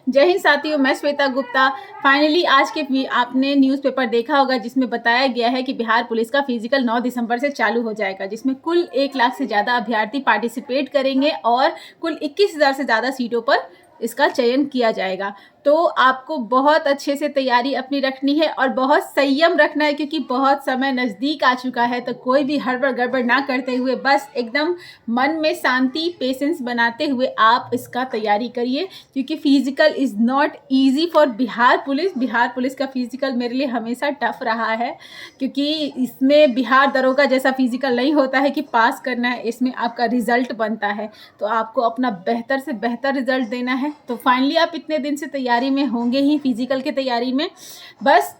जय हिंद साथियों, मैं श्वेता गुप्ता। फाइनली आज के आपने न्यूज़पेपर देखा होगा जिसमें बताया गया है कि बिहार पुलिस का फिजिकल 9 दिसंबर से चालू हो जाएगा, जिसमें कुल 1 लाख से ज़्यादा अभ्यर्थी पार्टिसिपेट करेंगे और कुल 21,000 से ज़्यादा सीटों पर इसका चयन किया जाएगा। तो आपको बहुत अच्छे से तैयारी अपनी रखनी है और बहुत संयम रखना है, क्योंकि बहुत समय नज़दीक आ चुका है। तो कोई भी हड़बड़ गड़बड़ ना करते हुए बस एकदम मन में शांति, पेशेंस बनाते हुए आप इसका तैयारी करिए, क्योंकि physical is not easy for Bihar police. Bihar police का फिजिकल मेरे लिए हमेशा टफ रहा है, क्योंकि इसमें बिहार दरोगा जैसा फिजिकल नहीं होता है कि पास करना है, इसमें आपका रिजल्ट बनता है। तो आपको अपना बेहतर से बेहतर रिजल्ट देना है। तो फाइनली आप इतने दिन से तैयारी में होंगे ही, फिजिकल की तैयारी में बस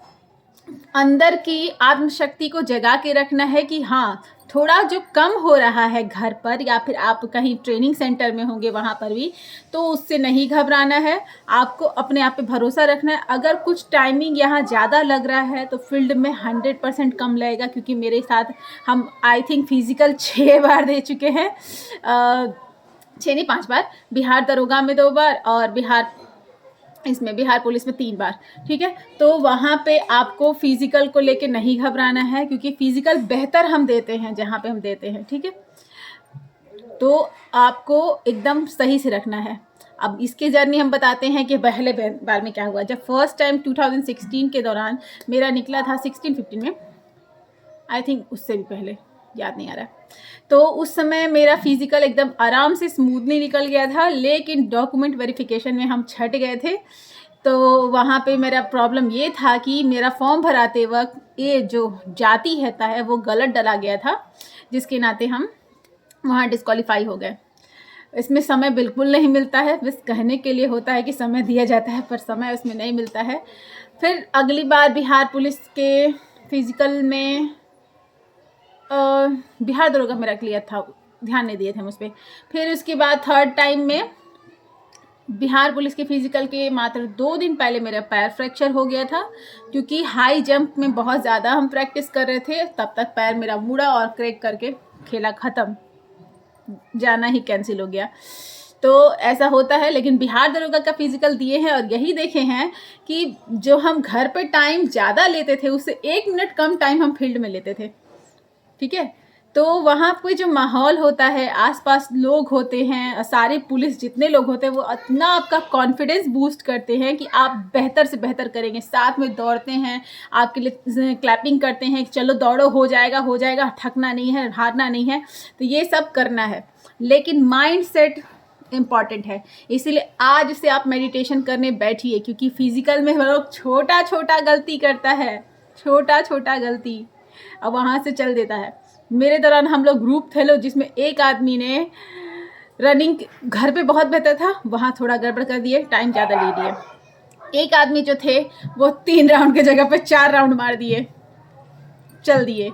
अंदर की आत्मशक्ति को जगा के रखना है कि हाँ, थोड़ा जो कम हो रहा है घर पर या फिर आप कहीं ट्रेनिंग सेंटर में होंगे वहाँ पर भी, तो उससे नहीं घबराना है। आपको अपने आप पे भरोसा रखना है। अगर कुछ टाइमिंग यहाँ ज़्यादा लग रहा है तो फील्ड में 100% कम लगेगा, क्योंकि मेरे साथ हम आई थिंक फिजिकल 6 बार दे चुके हैं, 6 नहीं 5 बार। बिहार दरोगा में 2 बार और बिहार पुलिस में 3 बार। ठीक है, तो वहाँ पे आपको फिजिकल को लेके नहीं घबराना है, क्योंकि फिजिकल बेहतर हम देते हैं जहाँ पे हम देते हैं। ठीक है, तो आपको एकदम सही से रखना है। अब इसकी जर्नी हम बताते हैं कि पहले बार में क्या हुआ। जब फर्स्ट टाइम 2016 के दौरान मेरा निकला था 16-15 में, आई थिंक उससे भी पहले, याद नहीं आ रहा। तो उस समय मेरा फिजिकल एकदम आराम से स्मूथली निकल गया था, लेकिन डॉक्यूमेंट वेरिफिकेशन में हम छट गए थे। तो वहाँ पे मेरा प्रॉब्लम ये था कि मेरा फॉर्म भराते वक्त ये जो जाति रहता है वो गलत डला गया था, जिसके नाते हम वहाँ डिस्क्वालीफाई हो गए। इसमें समय बिल्कुल नहीं मिलता है, बस कहने के लिए होता है कि समय दिया जाता है, पर समय उसमें नहीं मिलता है। फिर अगली बार बिहार पुलिस के फिजिकल में बिहार दरोगा मेरा क्लियर था, ध्यान नहीं दिए थे मुझ पर। फिर उसके बाद थर्ड टाइम में बिहार पुलिस के फिजिकल के मात्र 2 दिन पहले मेरा पैर फ्रैक्चर हो गया था, क्योंकि हाई जंप में बहुत ज़्यादा हम प्रैक्टिस कर रहे थे। तब तक पैर मेरा मुड़ा और क्रैक करके खेला ख़त्म, जाना ही कैंसिल हो गया। तो ऐसा होता है, लेकिन बिहार दरोगा का फिजिकल दिए हैं और यही देखे हैं कि जो हम घर पे टाइम ज़्यादा लेते थे उससे 1 मिनट कम टाइम हम फील्ड में लेते थे। ठीक है, तो वहाँ पे जो माहौल होता है, आसपास लोग होते हैं, सारे पुलिस जितने लोग होते हैं, वो इतना आपका कॉन्फिडेंस बूस्ट करते हैं कि आप बेहतर से बेहतर करेंगे। साथ में दौड़ते हैं, आपके लिए क्लैपिंग करते हैं कि चलो दौड़ो, हो जाएगा, थकना नहीं है, हारना नहीं है। तो ये सब करना है, लेकिन माइंड सेट इम्पॉर्टेंट है। इसीलिए आज से आप मेडिटेशन करने बैठिए, क्योंकि फिजिकल में हम लोग छोटा छोटा गलती करता है, छोटा छोटा गलती, और वहाँ से चल देता है। मेरे दौरान हम लोग ग्रुप थे लोग, जिसमें एक आदमी ने रनिंग घर पे बहुत बेहतर था, वहाँ थोड़ा गड़बड़ कर दिए, टाइम ज़्यादा ले लिए। एक आदमी जो थे वो 3 राउंड की जगह पे 4 राउंड मार दिए, चल दिए,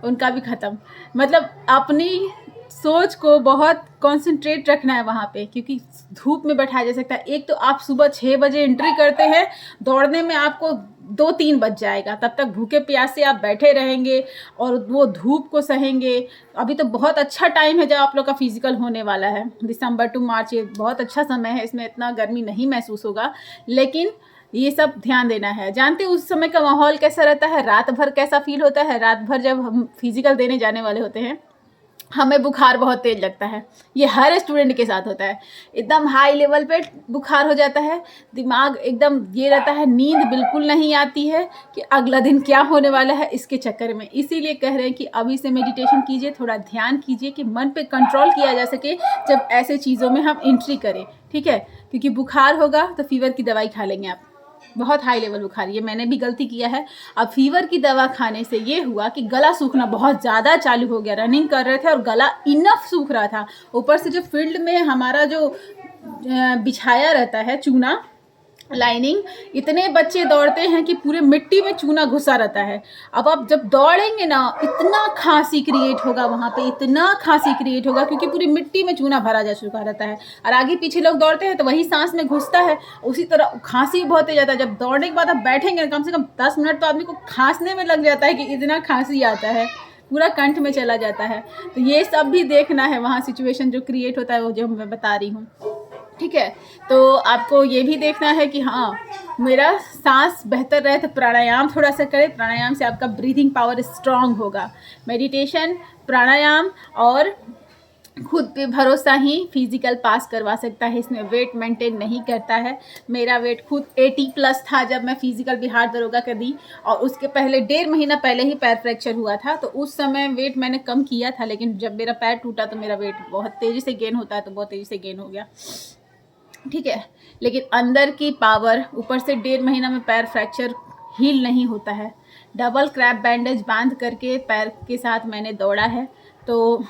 उनका भी ख़त्म। मतलब अपनी सोच को बहुत कंसंट्रेट रखना है वहाँ पे, क्योंकि धूप में बैठाया जा सकता है। एक तो आप सुबह 6 बजे एंट्री करते हैं, दौड़ने में आपको 2-3 बज जाएगा, तब तक भूखे प्यासे आप बैठे रहेंगे और वो धूप को सहेंगे। अभी तो बहुत अच्छा टाइम है जब आप लोग का फिजिकल होने वाला है, दिसंबर टू मार्च, ये बहुत अच्छा समय है, इसमें इतना गर्मी नहीं महसूस होगा। लेकिन ये सब ध्यान देना है। जानते उस समय का माहौल कैसा रहता है, रात भर कैसा फील होता है। रात भर जब हम फिजिकल देने जाने वाले होते हैं, हमें बुखार बहुत तेज लगता है। ये हर स्टूडेंट के साथ होता है, एकदम हाई लेवल पे बुखार हो जाता है, दिमाग एकदम ये रहता है, नींद बिल्कुल नहीं आती है कि अगला दिन क्या होने वाला है, इसके चक्कर में। इसीलिए कह रहे हैं कि अभी से मेडिटेशन कीजिए, थोड़ा ध्यान कीजिए कि मन पे कंट्रोल किया जा सके जब ऐसे चीज़ों में हम एंट्री करें। ठीक है, क्योंकि बुखार होगा तो फीवर की दवाई खा लेंगे आप, बहुत हाई लेवल बुखार, ये मैंने भी गलती किया है। अब फीवर की दवा खाने से ये हुआ कि गला सूखना बहुत ज़्यादा चालू हो गया। रनिंग कर रहे थे और गला इनफ सूख रहा था, ऊपर से जो फील्ड में हमारा जो बिछाया रहता है चूना लाइनिंग, इतने बच्चे दौड़ते हैं कि पूरे मिट्टी में चूना घुसा रहता है। अब आप जब दौड़ेंगे ना, इतना खांसी क्रिएट होगा वहाँ पे, इतना खांसी क्रिएट होगा, क्योंकि पूरी मिट्टी में चूना भरा जा चुका रहता है। और आगे पीछे लोग दौड़ते हैं तो वही सांस में घुसता है, उसी तरह खांसी बहुत तेज आता है। जब दौड़ने के बाद आप बैठेंगे कम से कम 10 मिनट तो आदमी को खांसने में लग जाता है कि इतना खांसी आता है, पूरा कंठ में चला जाता है। तो ये सब भी देखना है, वहाँ सिचुएशन जो क्रिएट होता है वो जो मैं बता रही हूँ। ठीक है। तो आपको ये भी देखना है कि हाँ मेरा सांस बेहतर रहे, तो प्राणायाम थोड़ा सा करें। प्राणायाम से आपका ब्रीथिंग पावर स्ट्रांग होगा। मेडिटेशन, प्राणायाम और खुद पे भरोसा ही फिजिकल पास करवा सकता है। इसमें वेट मेंटेन नहीं करता है। मेरा वेट खुद 80+ था जब मैं फिजिकल बिहार दरोगा कर दी, और उसके पहले 1.5 महीना पहले ही पैर फ्रैक्चर हुआ था। तो उस समय वेट मैंने कम किया था, लेकिन जब मेरा पैर टूटा तो मेरा वेट बहुत तेज़ी से गेन होता है, तो बहुत तेज़ी से गेन हो गया। ठीक है, लेकिन अंदर की पावर, ऊपर से 1.5 महीना में पैर फ्रैक्चर हील नहीं होता है। डबल क्रैप बैंडेज बांध करके पैर के साथ मैंने दौड़ा है। तो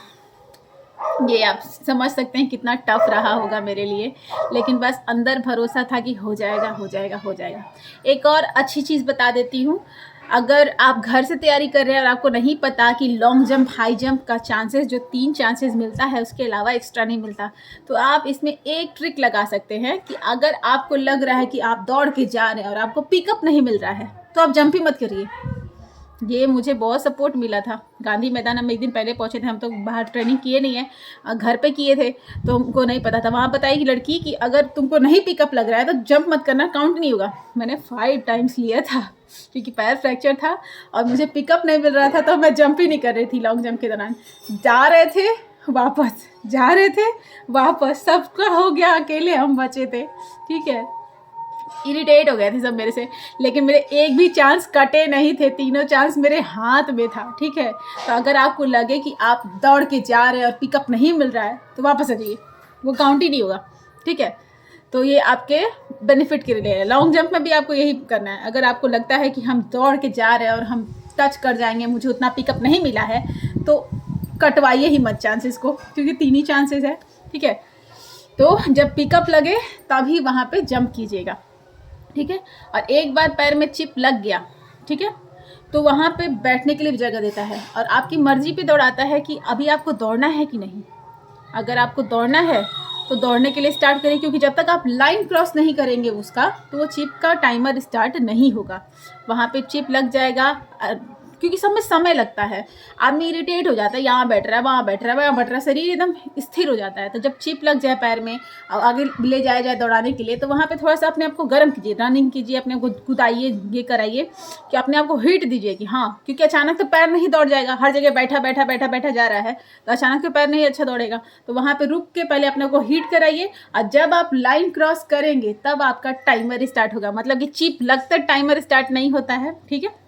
ये आप समझ सकते हैं कितना टफ रहा होगा मेरे लिए, लेकिन बस अंदर भरोसा था कि हो जाएगा हो जाएगा हो जाएगा। एक और अच्छी चीज़ बता देती हूँ, अगर आप घर से तैयारी कर रहे हैं और आपको नहीं पता कि लॉन्ग जंप, हाई जंप का चांसेस जो 3 चांसेस मिलता है उसके अलावा एक्स्ट्रा नहीं मिलता, तो आप इसमें एक ट्रिक लगा सकते हैं कि अगर आपको लग रहा है कि आप दौड़ के जा रहे हैं और आपको पिकअप नहीं मिल रहा है, तो आप जंप ही मत करिए। ये मुझे बहुत सपोर्ट मिला था। गांधी मैदान हम एक दिन पहले पहुंचे थे, हम तो बाहर ट्रेनिंग किए नहीं है, घर पे किए थे, तो हमको नहीं पता था। वहाँ बताई कि लड़की कि अगर तुमको नहीं पिकअप लग रहा है तो जंप मत करना, काउंट नहीं होगा। मैंने 5 टाइम्स लिया था क्योंकि पैर फ्रैक्चर था और मुझे पिकअप नहीं मिल रहा था, तो मैं जंप ही नहीं कर रही थी। लॉन्ग जंप के दौरान जा रहे थे वापस, जा रहे थे वापस, सबका हो गया, अकेले हम बचे थे। ठीक है, इरिटेट हो गए थे सब मेरे से, लेकिन मेरे एक भी चांस कटे नहीं थे, तीनों चांस मेरे हाथ में था। ठीक है, तो अगर आपको लगे कि आप दौड़ के जा रहे हैं और पिकअप नहीं मिल रहा है तो वापस आ जाइए, वो काउंट ही नहीं होगा। ठीक है, तो ये आपके बेनिफिट के लिए है। लॉन्ग जंप में भी आपको यही करना है। अगर आपको लगता है कि हम दौड़ के जा रहे हैं और हम टच कर जाएंगे, मुझे उतना पिकअप नहीं मिला है, तो कटवाइए ही मत चांसेस को, क्योंकि 3 ही चांसेस है। ठीक है, तो जब पिकअप लगे तभी वहाँ पे जंप कीजिएगा। ठीक है, और एक बार पैर में चिप लग गया, ठीक है, तो वहाँ पे बैठने के लिए भी जगह देता है और आपकी मर्जी पे दौड़ाता है कि अभी आपको दौड़ना है कि नहीं। अगर आपको दौड़ना है तो दौड़ने के लिए स्टार्ट करें, क्योंकि जब तक आप लाइन क्रॉस नहीं करेंगे उसका, तो वो चिप का टाइमर स्टार्ट नहीं होगा। वहाँ पे चिप लग जाएगा, क्योंकि सब में समय लगता है। आदमी इरिटेट हो जाता है, यहाँ बैठ रहा है, वहाँ बैठ रहा है, वहाँ बैठ रहा है, शरीर एकदम स्थिर हो जाता है। तो जब चिप लग जाए पैर में और आगे ले जाया जाए दौड़ाने के लिए, तो वहाँ पे थोड़ा सा अपने आप को गर्म कीजिए, रनिंग कीजिए, अपने आप को कूदाइए, ये कराइए कि अपने आप को हीट दीजिए कि हाँ, क्योंकि अचानक तो पैर नहीं दौड़ जाएगा। हर जगह बैठा बैठा बैठा बैठा जा रहा है, तो अचानक तो पैर नहीं अच्छा दौड़ेगा। तो वहाँ पर रुक के पहले अपने को हीट कराइए, और जब आप लाइन क्रॉस करेंगे तब आपका टाइमर स्टार्ट होगा। मतलब कि चिप लगता टाइमर स्टार्ट नहीं होता है। ठीक है,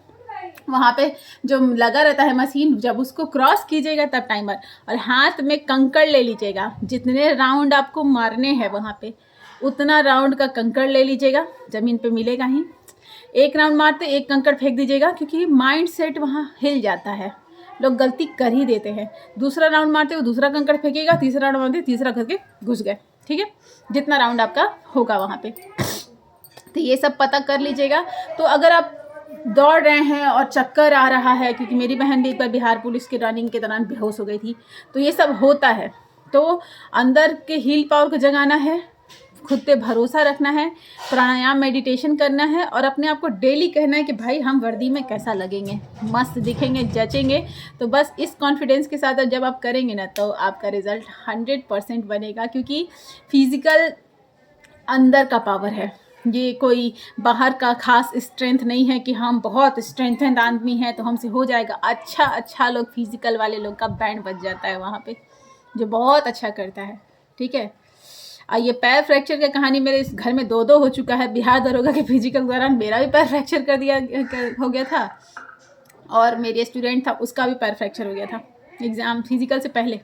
वहाँ पे जो लगा रहता है मशीन, जब उसको क्रॉस कीजिएगा तब टाइमर। और हाथ में कंकड़ ले लीजिएगा, जितने राउंड आपको मारने हैं वहाँ पे उतना राउंड का कंकड़ ले लीजिएगा, ज़मीन पे मिलेगा ही। एक राउंड मारते एक कंकड़ फेंक दीजिएगा, क्योंकि माइंड सेट वहाँ हिल जाता है, लोग गलती कर ही देते हैं। दूसरा राउंड मारते वो दूसरा कंकड़ फेंकेगा, तीसरा राउंड मारते तीसरा करके घुस गए। ठीक है, जितना राउंड आपका होगा वहाँ पे, तो ये सब पता कर लीजिएगा। तो अगर आप दौड़ रहे हैं और चक्कर आ रहा है, क्योंकि मेरी बहन भी एक बार बिहार पुलिस के रनिंग के दौरान बेहोश हो गई थी, तो ये सब होता है। तो अंदर के हील पावर को जगाना है, खुद पे भरोसा रखना है, प्राणायाम मेडिटेशन करना है, और अपने आप को डेली कहना है कि भाई हम वर्दी में कैसा लगेंगे, मस्त दिखेंगे, जचेंगे। तो बस इस कॉन्फिडेंस के साथ जब आप करेंगे ना, तो आपका रिज़ल्ट 100% बनेगा, क्योंकि फिज़िकल अंदर का पावर है। ये कोई बाहर का खास स्ट्रेंथ नहीं है कि हम बहुत स्ट्रेंथेंड आदमी हैं तो हमसे हो जाएगा। अच्छा लोग, फिजिकल वाले लोग का बैंड बज जाता है वहाँ पे, जो बहुत अच्छा करता है। ठीक है, ये पैर फ्रैक्चर की कहानी मेरे इस घर में 2 हो चुका है। बिहार दरोगा के फिजिकल दौरान मेरा भी पैर फ्रैक्चर हो गया था, और मेरी स्टूडेंट था उसका भी पैर फ्रैक्चर हो गया था एग्ज़ाम फिजिकल से पहले।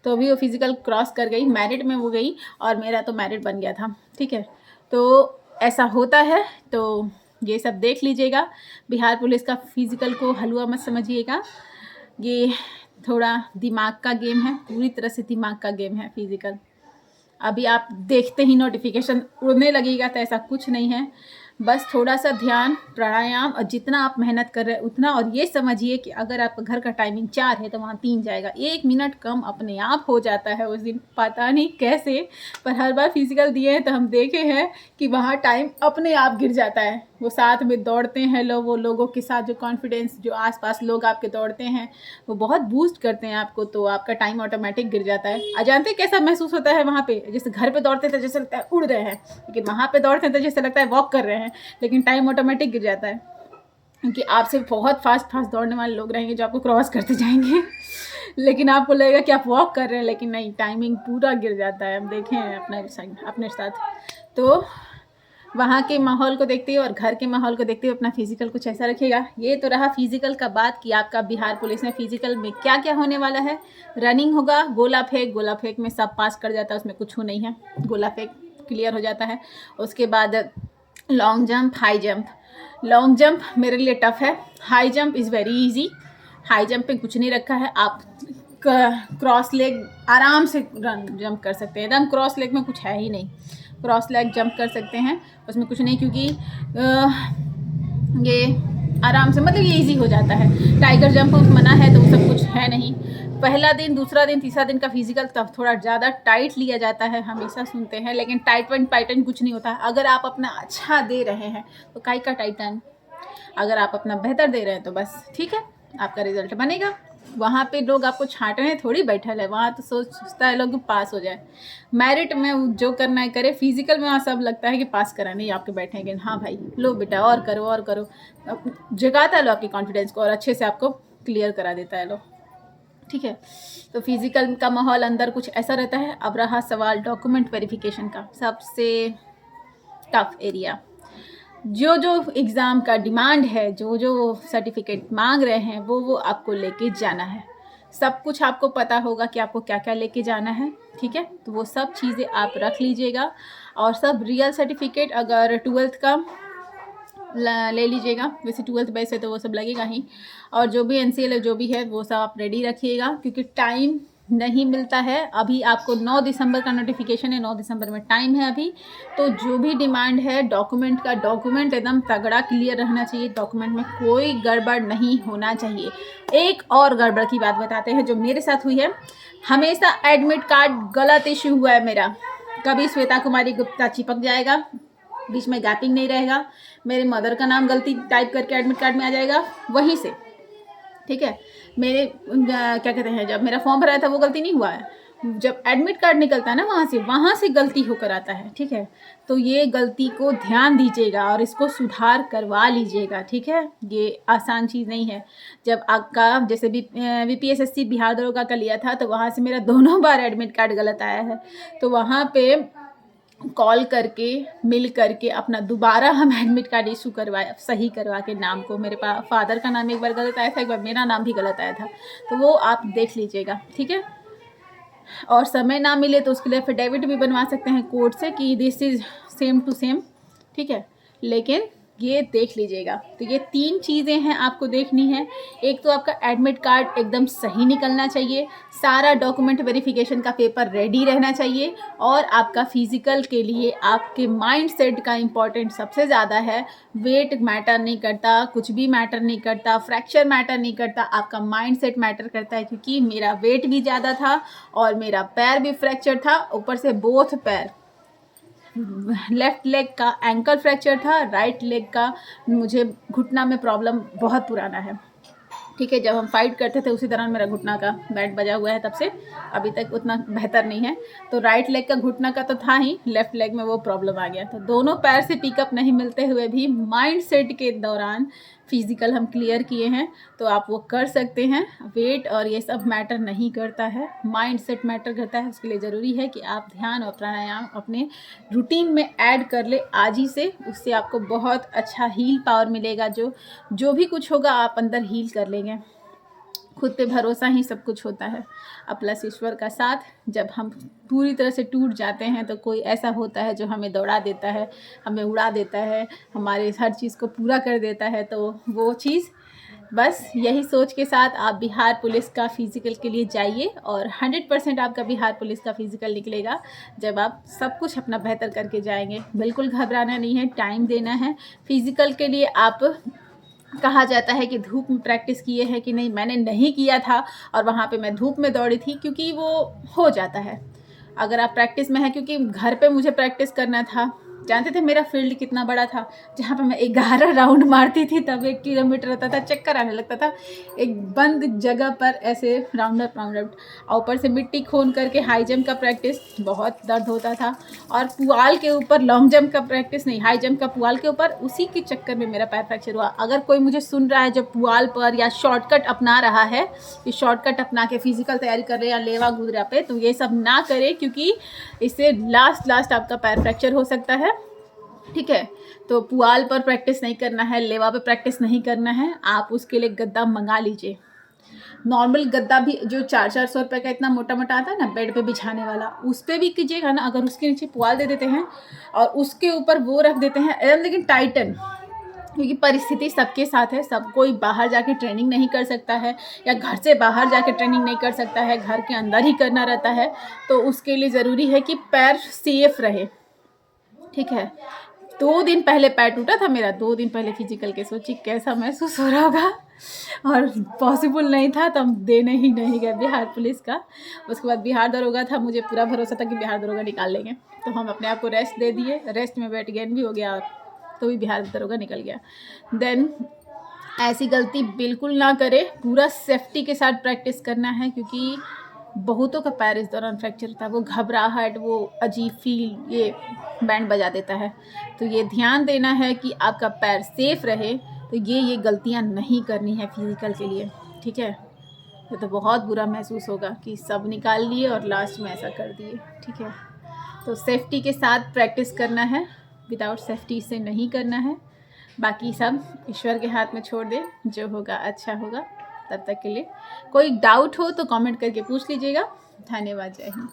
तो अभी वो फिजिकल क्रॉस कर गई, मैरिट में वो गई, और मेरा तो मैरिट बन गया था। ठीक है, तो ऐसा होता है। तो ये सब देख लीजिएगा। बिहार पुलिस का फिजिकल को हलवा मत समझिएगा, ये थोड़ा दिमाग का गेम है, पूरी तरह से दिमाग का गेम है फिजिकल। अभी आप देखते ही नोटिफिकेशन उड़ने लगेगा, तो ऐसा कुछ नहीं है। बस थोड़ा सा ध्यान, प्राणायाम, और जितना आप मेहनत कर रहे हैं उतना। और ये समझिए कि अगर आपका घर का टाइमिंग 4 है तो वहाँ 3 जाएगा। 1 मिनट कम अपने आप हो जाता है उस दिन, पता नहीं कैसे, पर हर बार फिजिकल दिए हैं तो हम देखे हैं कि वहाँ टाइम अपने आप गिर जाता है। वो साथ में दौड़ते हैं लोग, वो लोगों के साथ जो कॉन्फिडेंस, जो आसपास लोग आपके दौड़ते हैं वो बहुत बूस्ट करते हैं आपको, तो आपका टाइम ऑटोमेटिक गिर जाता है। अजानते कैसा महसूस होता है वहाँ पे, जैसे घर पे दौड़ते थे जैसे लगता है उड़ रहे हैं, लेकिन वहाँ पे दौड़ते हैं तो जैसे लगता है वॉक कर रहे हैं, लेकिन टाइम ऑटोमेटिक गिर जाता है, क्योंकि आपसे बहुत फास्ट दौड़ने वाले लोग रहेंगे जो आपको क्रॉस करते जाएंगे लेकिन आपको लगेगा कि आप वॉक कर रहे हैं, लेकिन नहीं, टाइमिंग पूरा गिर जाता है। हम देखे हैं अपने साथ। तो वहाँ के माहौल को देखते हुए और घर के माहौल को देखते हुए अपना फिजिकल कुछ ऐसा रखिएगा। ये तो रहा फिजिकल का बात कि आपका बिहार पुलिस में फिजिकल में क्या क्या होने वाला है। रनिंग होगा, गोला फेंक में सब पास कर जाता है, उसमें कुछ नहीं है, गोला फेंक क्लियर हो जाता है। उसके बाद long jump, high jump. Long jump मेरे लिए टफ है, high jump is very easy. High jump पे कुछ नहीं रखा है, आप क्रॉस लेग आराम से जंप कर सकते हैं, एकदम क्रॉस लेग में कुछ है ही नहीं, क्रॉस लेग जंप कर सकते हैं, उसमें कुछ नहीं, क्योंकि ये आराम से, मतलब ये इजी हो जाता है। टाइगर जंप मना है तो वो सब कुछ है नहीं। पहला दिन, दूसरा दिन, तीसरा दिन का फिजिकल तब थोड़ा ज़्यादा टाइट लिया जाता है, हमेशा सुनते हैं, लेकिन टाइटन कुछ नहीं होता। अगर आप अपना अच्छा दे रहे हैं तो काहे का टाइटन, अगर आप अपना बेहतर दे रहे हैं तो बस ठीक है, आपका रिजल्ट बनेगा। वहाँ पे लोग आपको छांटने थोड़ी बैठल है, वहाँ तो सोचता है लोग कि पास हो जाए। मेरिट में जो करना है करे, फिजिकल में वहाँ सब लगता है कि पास कराने ही आपके बैठेंगे। हाँ भाई, लो बेटा और करो और करो, जगाता है लो आपकी कॉन्फिडेंस को और अच्छे से आपको क्लियर करा देता है लो, ठीक है। तो फिजिकल का माहौल अंदर कुछ ऐसा रहता है। अब रहा सवाल डॉक्यूमेंट वेरिफिकेशन का, सबसे टफ एरिया। जो जो एग्ज़ाम का डिमांड है, जो जो सर्टिफिकेट मांग रहे हैं, वो आपको लेके जाना है। सब कुछ आपको पता होगा कि आपको क्या क्या लेके जाना है, ठीक है। तो वो सब चीज़ें आप रख लीजिएगा, और सब रियल सर्टिफिकेट, अगर 12th का ले लीजिएगा, वैसे 12th बेस है तो वो सब लगेगा ही, और जो भी NCL जो भी है वो सब आप रेडी रखिएगा, क्योंकि टाइम नहीं मिलता है। अभी आपको 9 दिसंबर का नोटिफिकेशन है, 9 दिसंबर में टाइम है अभी। तो जो भी डिमांड है डॉक्यूमेंट का, डॉक्यूमेंट एकदम तगड़ा क्लियर रहना चाहिए, डॉक्यूमेंट में कोई गड़बड़ नहीं होना चाहिए। एक और गड़बड़ की बात बताते हैं जो मेरे साथ हुई है। हमेशा एडमिट कार्ड गलत इशू हुआ है मेरा, कभी श्वेता कुमारी गुप्ता चिपक जाएगा, बीच में गैपिंग नहीं रहेगा, मेरे मदर का नाम गलती टाइप करके एडमिट कार्ड में आ जाएगा वहीं से, ठीक है। मेरे क्या कहते हैं, जब मेरा फॉर्म भराया था वो गलती नहीं हुआ है, जब एडमिट कार्ड निकलता है ना वहाँ से गलती होकर आता है, ठीक है। तो ये गलती को ध्यान दीजिएगा और इसको सुधार करवा लीजिएगा, ठीक है। ये आसान चीज़ नहीं है। जब आपका जैसे भी VPSSC बिहार दरोगा का लिया था तो वहाँ से मेरा दोनों बार एडमिट कार्ड गलत आया है, तो वहाँ पे कॉल करके मिल करके अपना दोबारा हम एडमिट कार्ड इशू करवाए, सही करवा के नाम को, मेरे फादर का नाम एक बार गलत आया था, एक बार मेरा नाम भी गलत आया था, तो वो आप देख लीजिएगा, ठीक है। और समय ना मिले तो उसके लिए एफिडेविट भी बनवा सकते हैं कोर्ट से कि this is same to same, ठीक है। लेकिन ये देख लीजिएगा। तो ये 3 चीज़ें हैं आपको देखनी है। एक तो आपका एडमिट कार्ड एकदम सही निकलना चाहिए, सारा डॉक्यूमेंट वेरिफिकेशन का पेपर रेडी रहना चाहिए, और आपका फिजिकल के लिए आपके माइंड सेट का इम्पोर्टेंट सबसे ज़्यादा है। वेट मैटर नहीं करता, कुछ भी मैटर नहीं करता, फ्रैक्चर मैटर नहीं करता, आपका माइंड सेट मैटर करता है। क्योंकि मेरा वेट भी ज़्यादा था और मेरा पैर भी फ्रैक्चर था, ऊपर से बोथ पैर, लेफ्ट लेग का एंकल फ्रैक्चर था, राइट लेग का मुझे घुटना में प्रॉब्लम बहुत पुराना है, ठीक है। जब हम फाइट करते थे उसी दौरान मेरा घुटना का बैट बजा हुआ है, तब से अभी तक उतना बेहतर नहीं है। तो राइट लेग का घुटना का तो था ही, लेफ्ट लेग में वो प्रॉब्लम आ गया। तो दोनों पैर से पिकअप नहीं मिलते हुए भी माइंड सेट के दौरान फिजिकल हम क्लियर किए हैं, तो आप वो कर सकते हैं। वेट और ये सब मैटर नहीं करता है, माइंड सेट मैटर करता है। उसके लिए ज़रूरी है कि आप ध्यान और प्राणायाम अपने रूटीन में ऐड कर ले आज ही से, उससे आपको बहुत अच्छा हील पावर मिलेगा। जो भी कुछ होगा आप अंदर हील कर लेंगे। खुद पे भरोसा ही सब कुछ होता है, और प्लस ईश्वर का साथ। जब हम पूरी तरह से टूट जाते हैं तो कोई ऐसा होता है जो हमें दौड़ा देता है, हमें उड़ा देता है, हमारे हर चीज़ को पूरा कर देता है। तो वो चीज़, बस यही सोच के साथ आप बिहार पुलिस का फ़िज़िकल के लिए जाइए, और 100% आपका बिहार पुलिस का फ़िज़िकल निकलेगा जब आप सब कुछ अपना बेहतर करके जाएंगे। बिल्कुल घबराना नहीं है, टाइम देना है। फ़िज़िकल के लिए आप, कहा जाता है कि धूप में प्रैक्टिस किए हैं कि नहीं, मैंने नहीं किया था और वहाँ पे मैं धूप में दौड़ी थी, क्योंकि वो हो जाता है अगर आप प्रैक्टिस में हैं। क्योंकि घर पे मुझे प्रैक्टिस करना था जानते थे मेरा फील्ड कितना बड़ा था, जहाँ पे मैं 11 राउंड मारती थी तब 1 किलोमीटर होता था, चक्कर आने लगता था एक बंद जगह पर ऐसे राउंड अप और ऊपर से मिट्टी खोन करके हाई जंप का प्रैक्टिस, बहुत दर्द होता था। और पुआल के ऊपर लॉन्ग जंप का प्रैक्टिस नहीं, हाई जंप का पुआल के ऊपर, उसी के चक्कर में मेरा पैर फ्रैक्चर हुआ। अगर कोई मुझे सुन रहा है जो पुआल पर या शॉर्टकट अपना रहा है, ये शॉर्टकट अपना के फिजिकल तैयारी कर रहे हैं या लेवा गुदरा पे, तो ये सब ना करे, क्योंकि इससे लास्ट आपका पैर फ्रैक्चर हो सकता है। ठीक है, तो पुआल पर प्रैक्टिस नहीं करना है, लेवा पे प्रैक्टिस नहीं करना है, आप उसके लिए गद्दा मंगा लीजिए। नॉर्मल गद्दा भी जो 400-400 रुपये का इतना मोटा मोटा आता है ना बेड पे बिछाने वाला, उस पर भी कीजिएगा ना। अगर उसके नीचे पुआल दे देते हैं और उसके ऊपर वो रख देते हैं एकदम, लेकिन टाइटन, क्योंकि परिस्थिति सबके साथ है, सब कोई बाहर जाके ट्रेनिंग नहीं कर सकता है या घर से बाहर जाके ट्रेनिंग नहीं कर सकता है, घर के अंदर ही करना रहता है। तो उसके लिए ज़रूरी है कि पैर सेफ रहे। ठीक है, 2 दिन पहले पैर टूटा था मेरा, 2 दिन पहले फिजिकल के। सोचिए कैसा महसूस हो रहा होगा। और पॉसिबल नहीं था तो हम देने ही नहीं गए बिहार पुलिस का। उसके बाद बिहार दरोगा था, मुझे पूरा भरोसा था कि बिहार दरोगा निकाल लेंगे, तो हम अपने आप को रेस्ट दे दिए। रेस्ट में वेट गेन भी हो गया, तो भी बिहार दरोगा निकल गया। देन ऐसी गलती बिल्कुल ना करे, पूरा सेफ्टी के साथ प्रैक्टिस करना है, क्योंकि बहुतों का पैर इस दौरान फ्रैक्चर होता है। वो घबराहट, वो अजीब फील, ये बैंड बजा देता है। तो ये ध्यान देना है कि आपका पैर सेफ रहे, तो ये गलतियां नहीं करनी है फिजिकल के लिए। ठीक है, ये तो बहुत बुरा महसूस होगा कि सब निकाल लिए और लास्ट में ऐसा कर दिए। ठीक है, तो सेफ्टी के साथ प्रैक्टिस करना है, विदाउट सेफ्टी से नहीं करना है। बाकी सब ईश्वर के हाथ में छोड़ दे, जो होगा अच्छा होगा। तब तक के लिए कोई डाउट हो तो कमेंट करके पूछ लीजिएगा। धन्यवाद, जय हिंद।